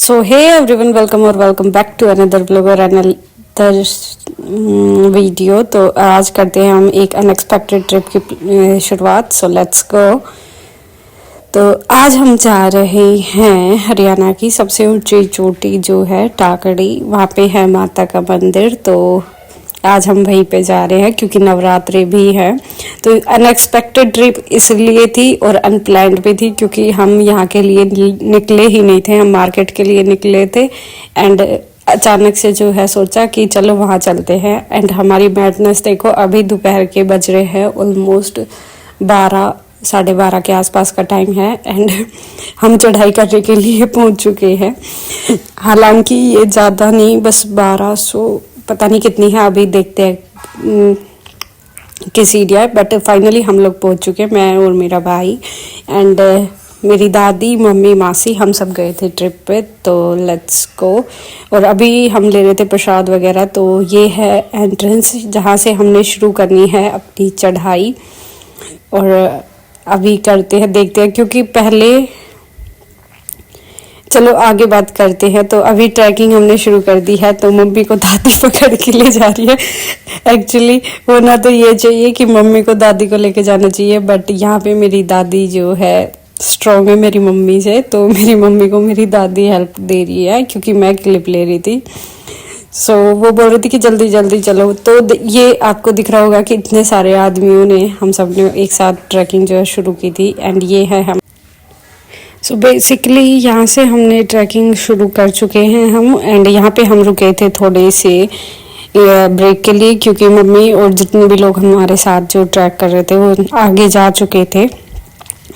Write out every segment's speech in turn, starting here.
So hey everyone, welcome or welcome back to another vlog और another video. तो आज करते हैं हम एक अनएक्सपेक्टेड ट्रिप की शुरुआत। So let's go. तो आज हम जा रहे हैं हरियाणा की सबसे ऊंची चोटी जो है टाकड़ी, वहाँ पे है माता का मंदिर। तो आज हम वहीं पे जा रहे हैं क्योंकि नवरात्रि भी है। तो अनएक्सपेक्टेड ट्रिप इसलिए थी और अनप्लैन्ड भी थी क्योंकि हम यहाँ के लिए निकले ही नहीं थे, हम मार्केट के लिए निकले थे एंड अचानक से जो है सोचा कि चलो वहाँ चलते हैं। एंड हमारी मैडनेस देखो, अभी दोपहर के बज रहे हैं ऑलमोस्ट 12-12:30 के आसपास का टाइम है एंड हम चढ़ाई करने के लिए पहुँच चुके हैं। हालांकि ये ज़्यादा नहीं, बस 1200 पता नहीं कितनी है, अभी देखते हैं कि सीढ़ियाँ। बट फाइनली हम लोग पहुंच चुके हैं, मैं और मेरा भाई एंड मेरी दादी, मम्मी, मासी, हम सब गए थे ट्रिप पे। तो लेट्स गो। और अभी हम ले रहे थे प्रसाद वगैरह। तो ये है एंट्रेंस जहाँ से हमने शुरू करनी है अपनी चढ़ाई। और अभी करते हैं, देखते हैं, क्योंकि पहले चलो आगे बात करते हैं। तो अभी ट्रैकिंग हमने शुरू कर दी है, तो मम्मी को दादी पकड़ के ले जा रही है। एक्चुअली होना तो ये चाहिए कि मम्मी को दादी को लेके जाना चाहिए, बट यहाँ पे मेरी दादी जो है स्ट्रॉन्ग है मेरी मम्मी से, तो मेरी मम्मी को मेरी दादी हेल्प दे रही है क्योंकि मैं क्लिप ले रही थी। सो वो बोल रही थी कि जल्दी जल्दी चलो। तो ये आपको दिख रहा होगा कि इतने सारे आदमियों ने, हम सब ने एक साथ ट्रैकिंग जो है शुरू की थी एंड ये है हम। सो बेसिकली यहाँ से हमने ट्रैकिंग शुरू कर चुके हैं हम एंड यहाँ पे हम रुके थे थोड़े से ब्रेक के लिए क्योंकि मम्मी और जितने भी लोग हमारे साथ जो ट्रैक कर रहे थे वो आगे जा चुके थे।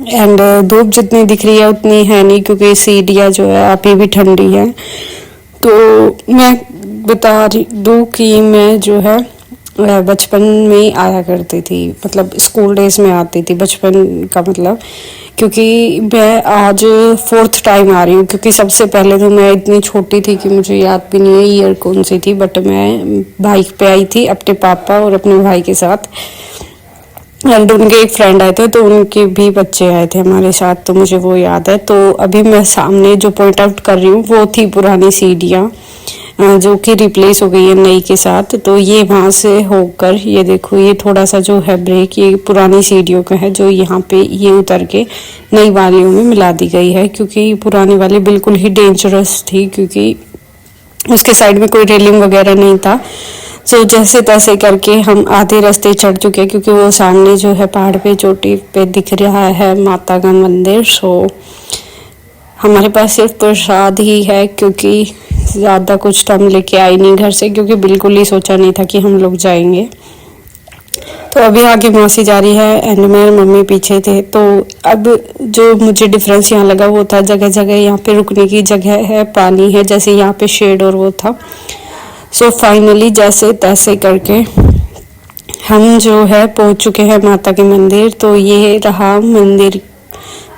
एंड धूप जितनी दिख रही है उतनी है नहीं क्योंकि सीढ़ियाँ जो है अभी भी ठंडी है। तो मैं बता रही दूँ कि मैं जो है बचपन में आया करती थी, मतलब स्कूल डेज में आती थी, बचपन का मतलब, क्योंकि मैं आज 4th टाइम आ रही हूँ। क्योंकि सबसे पहले तो मैं इतनी छोटी थी कि मुझे याद भी नहीं है ईयर कौन सी थी, बट मैं बाइक पे आई थी अपने पापा और अपने भाई के साथ एंड उनके एक फ्रेंड आए थे, तो उनके भी बच्चे आए थे हमारे साथ, तो मुझे वो याद है। तो अभी मैं सामने जो पॉइंट आउट कर रही हूँ वो थी पुरानी सीढ़ियाँ जो कि रिप्लेस हो गई है नई के साथ। तो ये वहाँ से होकर ये देखो, ये थोड़ा सा जो है ब्रेक ये पुरानी सीढ़ियों का है जो यहाँ पे ये उतर के नई वालियों में मिला दी गई है, क्योंकि पुरानी वाली बिल्कुल ही डेंजरस थी क्योंकि उसके साइड में कोई रेलिंग वगैरह नहीं था। सो जैसे तैसे करके हम आधे रास्ते चढ़ चुके हैं क्योंकि वो सामने जो है पहाड़ पे चोटी पे दिख रहा है माता का मंदिर। सो हमारे पास सिर्फ प्रसाद ही है क्योंकि ज़्यादा कुछ तो हम लेके आए नहीं घर से, क्योंकि बिल्कुल ही सोचा नहीं था कि हम लोग जाएंगे। तो अभी आगे मौसी जा रही है एंड मेरे मम्मी पीछे थे। तो अब जो मुझे डिफरेंस यहाँ लगा वो था जगह जगह यहाँ पे रुकने की जगह है, पानी है, जैसे यहाँ पे शेड और वो था। सो फाइनली जैसे तैसे करके हम जो है पहुँच चुके हैं माता के मंदिर। तो ये रहा मंदिर,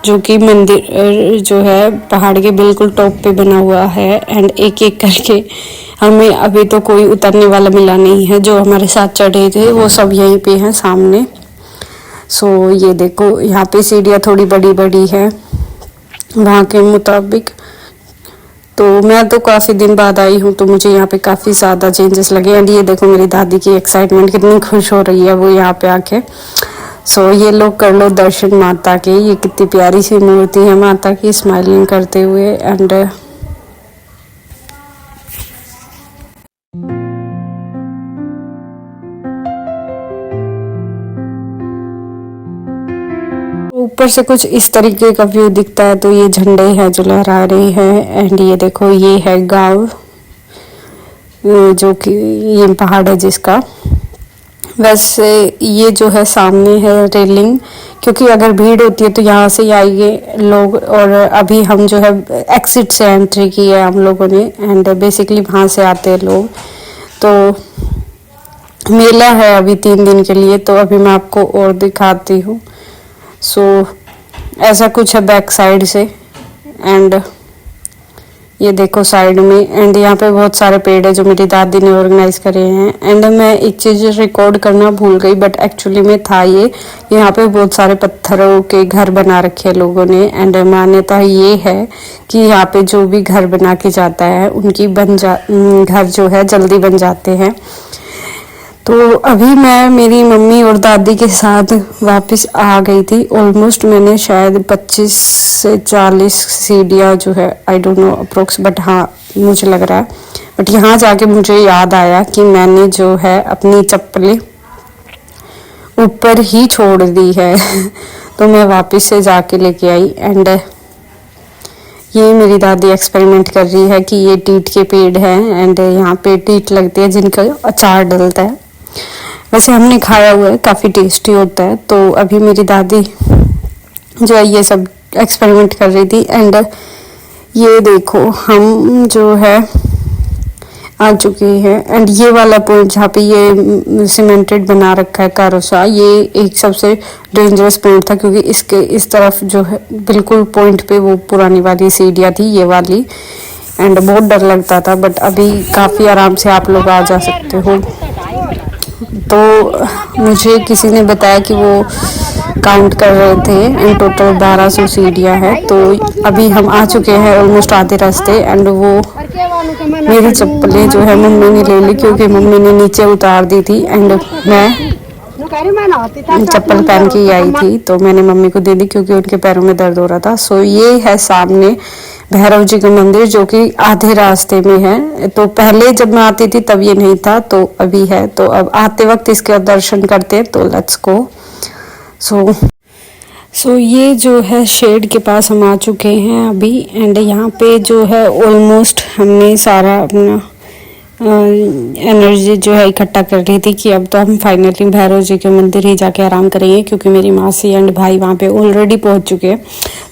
जो कि मंदिर जो है पहाड़ के बिल्कुल टॉप पे बना हुआ है एंड एक एक करके हमें अभी तो कोई उतरने वाला मिला नहीं है। जो हमारे साथ चढ़े थे वो सब यहीं पे हैं सामने। सो ये देखो, यहाँ पे सीढ़ियाँ थोड़ी बड़ी बड़ी है वहाँ के मुताबिक। तो मैं तो काफ़ी दिन बाद आई हूँ तो मुझे यहाँ पे काफ़ी ज़्यादा चेंजेस लगे। एंड ये देखो मेरी दादी की एक्साइटमेंट, कितनी खुश हो रही है वो यहाँ पे आके। सो ये लोग कर लो दर्शन माता के। ये कितनी प्यारी सी मूर्ति है माता की, स्माइलिंग करते हुए। एंड ऊपर से कुछ इस तरीके का व्यू दिखता है। तो ये झंडे हैं जो लहरा रही है एंड ये देखो ये है गांव, जो कि ये पहाड़ है जिसका। वैसे ये जो है सामने है रेलिंग, क्योंकि अगर भीड़ होती है तो यहाँ से ही आएंगे लोग। और अभी हम जो है एक्सिट से एंट्री की है हम लोगों ने एंड बेसिकली वहाँ से आते हैं लोग। तो मेला है अभी 3 दिन के लिए, तो अभी मैं आपको और दिखाती हूँ। सो ऐसा कुछ है बैक साइड से एंड ये देखो साइड में। एंड यहाँ पे बहुत सारे पेड़ है जो मेरी दादी ने ऑर्गेनाइज करे हैं। एंड मैं एक चीज रिकॉर्ड करना भूल गई, बट एक्चुअली में था ये, यहाँ पे बहुत सारे पत्थरों के घर बना रखे हैं लोगों ने। एंड मान्यता ये है कि यहाँ पे जो भी घर बना के जाता है उनकी घर जो है जल्दी बन जाते हैं। तो अभी मैं मेरी मम्मी और दादी के साथ वापस आ गई थी। ऑलमोस्ट मैंने शायद 25 से 40 सीढ़ियाँ जो है, I don't know approx, but हाँ मुझे लग रहा है। बट यहाँ जाके मुझे याद आया कि मैंने जो है अपनी चप्पलें ऊपर ही छोड़ दी है तो मैं वापस से जाके लेके आई। एंड ये मेरी दादी एक्सपेरिमेंट कर रही है कि ये टीट के पेड़ हैं एंड यहाँ पे टीट लगते हैं जिनका अचार डलता है। वैसे हमने खाया हुआ है, काफ़ी टेस्टी होता है। तो अभी मेरी दादी जो है ये सब एक्सपेरिमेंट कर रही थी। एंड ये देखो हम जो है आ चुके हैं। एंड ये वाला पॉइंट जहाँ पे ये सीमेंटेड बना रखा है कारोसा, ये एक सबसे डेंजरस पॉइंट था क्योंकि इसके इस तरफ जो है बिल्कुल पॉइंट पे वो पुरानी वाली सीढ़ियाँ थी, ये वाली। एंड बहुत डर लगता था, बट अभी काफ़ी आराम से आप लोग आ जा सकते हो। तो मुझे किसी ने बताया कि वो काउंट कर रहे थे एंड टोटल 1200 सीढ़ियाँ हैं। तो अभी हम आ चुके हैं ऑलमोस्ट आधे रास्ते। एंड वो मेरी चप्पलें जो है मम्मी ने ले ली क्योंकि मम्मी ने नीचे उतार दी थी। एंड मैं चप्पल पहन के ही आई थी तो मैंने मम्मी को दे दी क्योंकि उनके पैरों में दर्द हो रहा था। सो ये है सामने भैरव जी का मंदिर जो कि आधे रास्ते में है। तो पहले जब मैं आती थी तब ये नहीं था, तो अभी है। तो अब आते वक्त इसके दर्शन करते हैं, तो लेट्स गो। सो ये जो है शेड के पास हम आ चुके हैं अभी। एंड यहाँ पे जो है ऑलमोस्ट हमने सारा अपना एनर्जी जो है इकट्ठा कर रही थी कि अब तो हम फाइनली भैरव जी के मंदिर ही जाके आराम करेंगे क्योंकि मेरी मासी एंड भाई वहाँ पे ऑलरेडी पहुँच चुके हैं।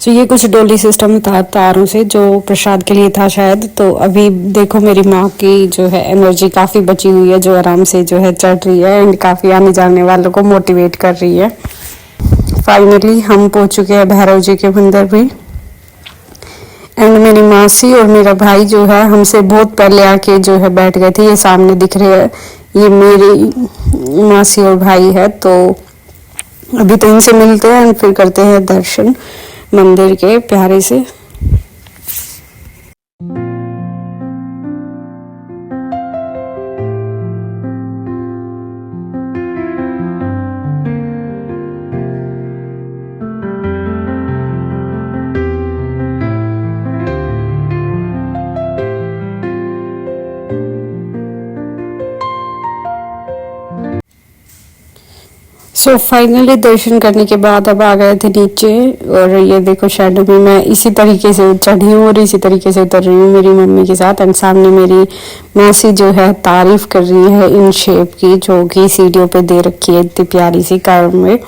सो ये कुछ डोली सिस्टम था तारों से जो प्रसाद के लिए था शायद। तो अभी देखो मेरी माँ की जो है एनर्जी काफ़ी बची हुई है जो आराम से जो है चढ़ रही है एंड काफ़ी आने जाने वालों को मोटिवेट कर रही है। फाइनली हम पहुँच चुके हैं भैरव जी के मंदिर भी। एंड मेरी मासी और मेरा भाई जो है हमसे बहुत पहले आके जो है बैठ गए थे। ये सामने दिख रहे हैं, ये मेरी मासी और भाई है। तो अभी तो इनसे मिलते हैं एंड फिर करते हैं दर्शन मंदिर के प्यारे से। सो फाइनली दर्शन करने के बाद अब आ गए थे नीचे। और ये देखो शैडो में मैं इसी तरीके से चढ़ी हूँ और इसी तरीके से उतर रही हूँ मेरी मम्मी के साथ। एंड सामने मेरी मासी जो है तारीफ कर रही है इन शेप की जो कि सीढ़ियों पे दे रखी है इतनी प्यारी सी कार में।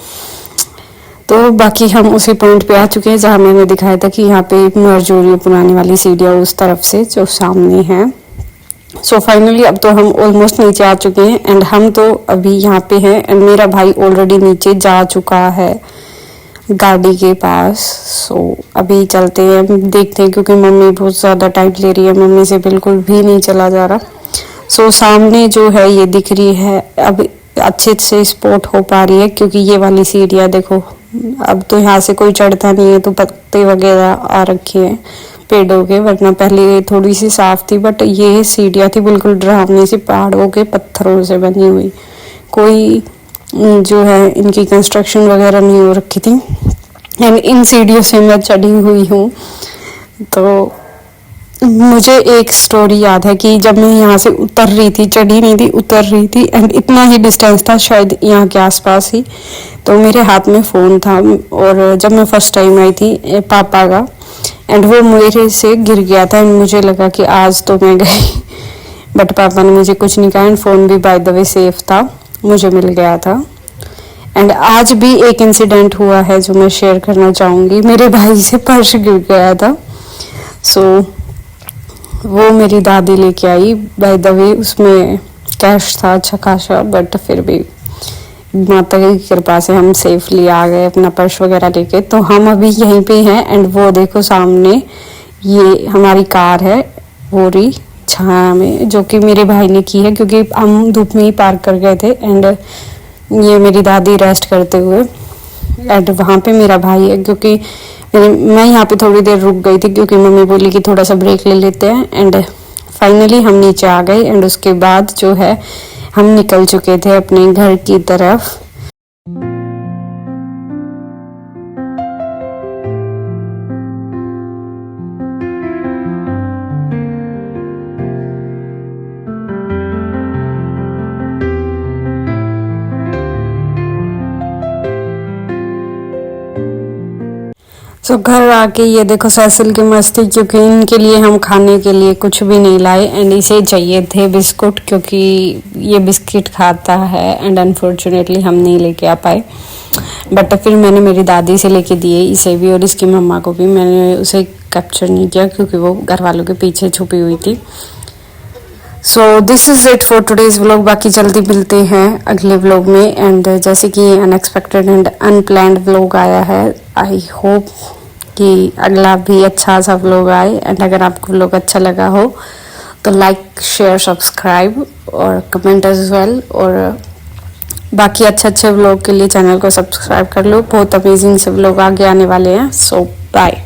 तो बाकी हम उसी पॉइंट पे आ चुके हैं जहाँ मैंने दिखाया था कि यहाँ पे मर्ज हो रही है पुरानी वाली सीढ़ियाँ उस तरफ से जो सामने है। सो फाइनली अब तो हम ऑलमोस्ट नीचे आ चुके हैं एंड हम तो अभी यहाँ पे हैं। एंड मेरा भाई ऑलरेडी नीचे जा चुका है गाड़ी के पास। सो अभी चलते हैं, देखते हैं क्योंकि मम्मी बहुत ज़्यादा टाइम ले रही है, मम्मी से बिल्कुल भी नहीं चला जा रहा। सो सामने जो है ये दिख रही है, अब अच्छे से स्पॉट हो पा रही है क्योंकि ये वाली सीढ़ियाँ देखो अब तो यहाँ से कोई चढ़ता नहीं है, तो पत्ते वगैरह आ रखे हैं पेड़ों के, वरना पहले थोड़ी सी साफ थी। बट ये सीढ़ियाँ थी बिल्कुल डरावनी सी, पहाड़ों के पत्थरों से बनी हुई, कोई जो है इनकी कंस्ट्रक्शन वगैरह नहीं हो रखी थी। एंड इन सीढ़ियों से मैं चढ़ी हुई हूँ। तो मुझे एक स्टोरी याद है कि जब मैं यहाँ से उतर रही थी, चढ़ी नहीं थी उतर रही थी, एंड इतना ही डिस्टेंस था शायद यहाँ के आसपास ही, तो मेरे हाथ में फ़ोन था। और जब मैं फर्स्ट टाइम आई थी पापा का, एंड वो मेरे से गिर गया था एंड मुझे लगा कि आज तो मैं गई। बट पापा ने मुझे कुछ नहीं कहा एंड फ़ोन भी बाय द वे सेफ था, मुझे मिल गया था। एंड आज भी एक इंसिडेंट हुआ है जो मैं शेयर करना चाहूँगी। मेरे भाई से पर्स गिर गया था, सो वो मेरी दादी लेके आई। बाय द वे उसमें कैश था अच्छा खासा, बट फिर भी माता की कृपा से हम सेफली आ गए अपना पर्स वगैरह लेके। तो हम अभी यहीं पे हैं एंड वो देखो सामने ये हमारी कार है वो रही छाया में, जो कि मेरे भाई ने की है क्योंकि हम धूप में ही पार्क कर गए थे। एंड ये मेरी दादी रेस्ट करते हुए, एंड वहाँ पे मेरा भाई है क्योंकि मैं यहाँ पे थोड़ी देर रुक गई थी क्योंकि मम्मी बोली कि थोड़ा सा ब्रेक ले लेते हैं। एंड फाइनली हम नीचे आ गए एंड उसके बाद जो है हम निकल चुके थे अपने घर की तरफ। तो घर आके ये देखो सैसल की मस्ती, क्योंकि इनके लिए हम खाने के लिए कुछ भी नहीं लाए एंड इसे चाहिए थे बिस्कुट क्योंकि ये बिस्किट खाता है एंड अनफॉर्चुनेटली हम नहीं लेके आ पाए। बट फिर मैंने मेरी दादी से लेके दिए इसे भी और इसकी मम्मा को भी। मैंने उसे कैप्चर नहीं किया क्योंकि वो घर वालों के पीछे छुपी हुई थी। So this is it for today's vlog. बाकी जल्दी मिलते हैं अगले व्लॉग में। एंड जैसे कि अनएक्सपेक्टेड एंड अनप्लैंड व्लॉग आया है, आई होप कि अगला भी अच्छा सा व्लॉग आए। एंड अगर आपको व्लॉग अच्छा लगा हो तो लाइक शेयर सब्सक्राइब और कमेंट एज वेल। और बाकी अच्छे व्लॉग के लिए चैनल को सब्सक्राइब कर लो, बहुत अमेजिंग से व्लॉग आगे आने वाले हैं। सो बाय।